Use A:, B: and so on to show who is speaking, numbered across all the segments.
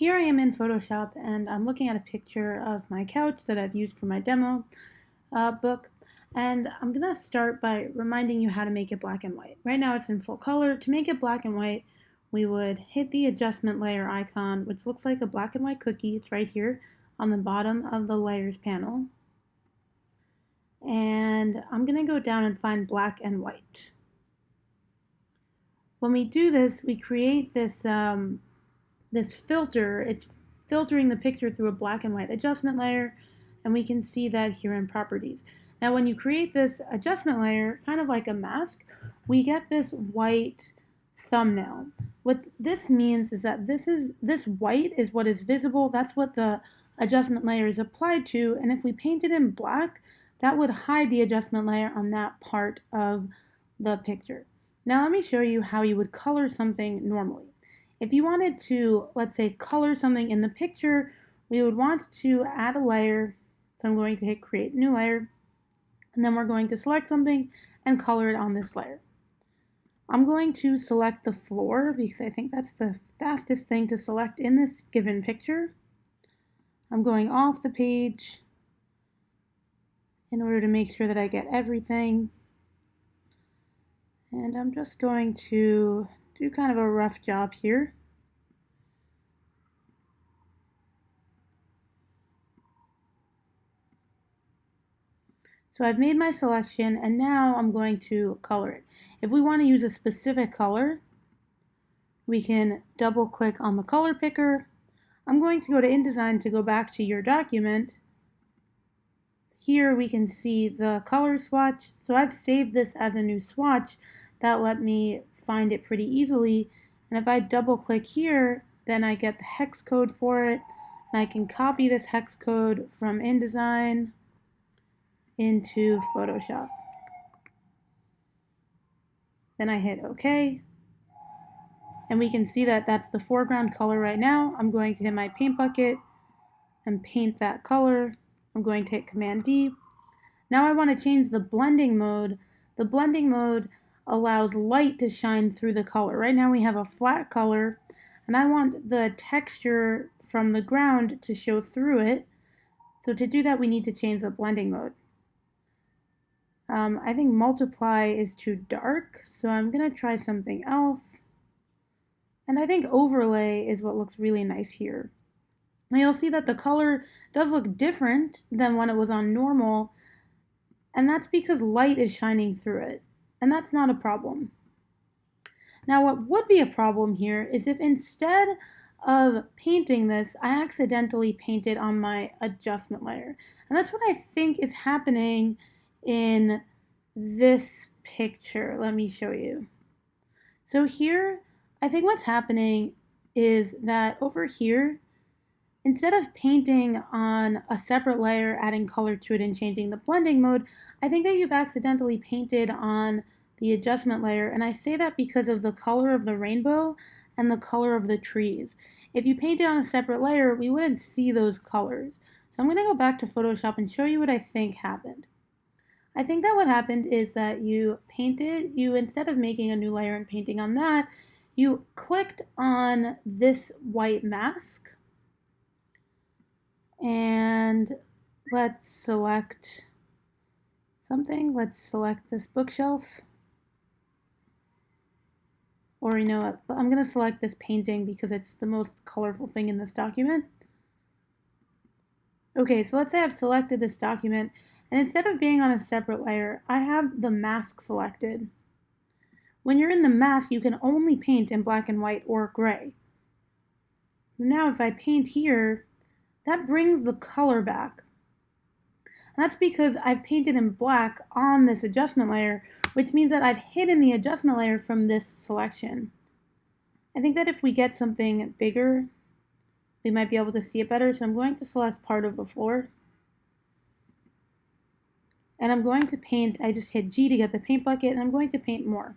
A: Here I am in Photoshop and I'm looking at a picture of my couch that I've used for my demo book. And I'm going to start by reminding you how to make it black and white. Right now it's in full color. To make it black and white, we would hit the adjustment layer icon, which looks like a black and white cookie. It's right here on the bottom of the layers panel. And I'm going to go down and find black and white. When we do this, we create this this filter. It's filtering the picture through a black and white adjustment layer, and we can see that here in properties. Now when you create this adjustment layer, kind of like a mask, we get this white thumbnail. What this means is that this white is what is visible. That's what the adjustment layer is applied to, and if we paint it in black, that would hide the adjustment layer on that part of the picture. Now let me show you how you would color something normally. If you wanted to, let's say, color something in the picture, we would want to add a layer. So I'm going to hit create new layer, and then we're going to select something and color it on this layer. I'm going to select the floor because I think that's the fastest thing to select in this given picture. I'm going off the page in order to make sure that I get everything. And I'm just going to do kind of a rough job here. So I've made my selection and now I'm going to color it. If we want to use a specific color, we can double click on the color picker. I'm going to go to InDesign to go back to your document. Here we can see the color swatch. So I've saved this as a new swatch. That let me find it pretty easily. And if I double click here, then I get the hex code for it. And I can copy this hex code from InDesign into Photoshop. Then I hit OK. And we can see that that's the foreground color right now. I'm going to hit my paint bucket and paint that color. I'm going to hit Command D. Now I want to change the blending mode. The blending mode allows light to shine through the color. Right now we have a flat color, and I want the texture from the ground to show through it. So to do that, we need to change the blending mode. I think multiply is too dark, so I'm going to try something else. And I think overlay is what looks really nice here. Now you'll see that the color does look different than when it was on normal, and that's because light is shining through it, and that's not a problem. Now what would be a problem here is if instead of painting this, I accidentally painted on my adjustment layer. And that's what I think is happening in this picture. Let me show you. So here, I think what's happening is that over here, instead of painting on a separate layer, adding color to it and changing the blending mode, I think that you've accidentally painted on the adjustment layer. And I say that because of the color of the rainbow and the color of the trees. If you painted on a separate layer, we wouldn't see those colors. So I'm going to go back to Photoshop and show you what I think happened. I think that what happened is that you instead of making a new layer and painting on that, you clicked on this white mask. And let's select something. Let's select this bookshelf. Or you know what, I'm going to select this painting because it's the most colorful thing in this document. Okay, so let's say I've selected this document, and instead of being on a separate layer, I have the mask selected. When you're in the mask, you can only paint in black and white or gray. Now if I paint here, that brings the color back. And that's because I've painted in black on this adjustment layer, which means that I've hidden the adjustment layer from this selection. I think that if we get something bigger, we might be able to see it better. So I'm going to select part of the floor. And I'm going to paint, I just hit G to get the paint bucket, and I'm going to paint more.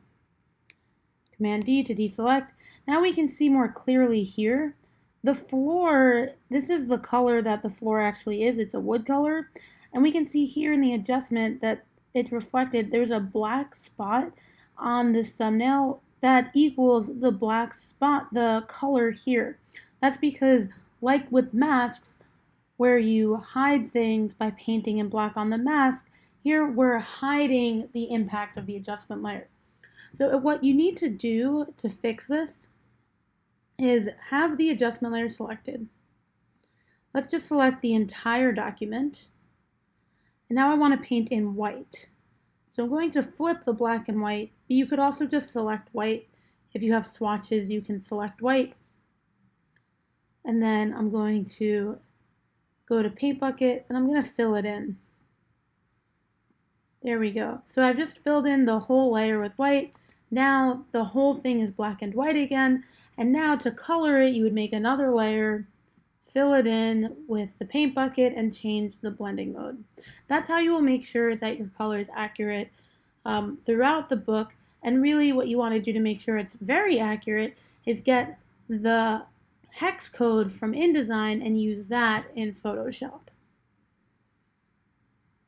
A: Command D to deselect. Now we can see more clearly here. The floor, this is the color that the floor actually is. It's a wood color. And we can see here in the adjustment that it's reflected. There's a black spot on this thumbnail that equals the black spot, the color here. That's because, like with masks, where you hide things by painting in black on the mask, here we're hiding the impact of the adjustment layer. So what you need to do to fix this is have the adjustment layer selected. Let's just select the entire document. And now I want to paint in white. So I'm going to flip the black and white, but you could also just select white. If you have swatches, you can select white. And then I'm going to go to Paint Bucket, and I'm going to fill it in. There we go. So I've just filled in the whole layer with white. Now the whole thing is black and white again. And now to color it, you would make another layer, fill it in with the paint bucket, and change the blending mode. That's how you will make sure that your color is accurate throughout the book. And really what you want to do to make sure it's very accurate is get the hex code from InDesign and use that in Photoshop.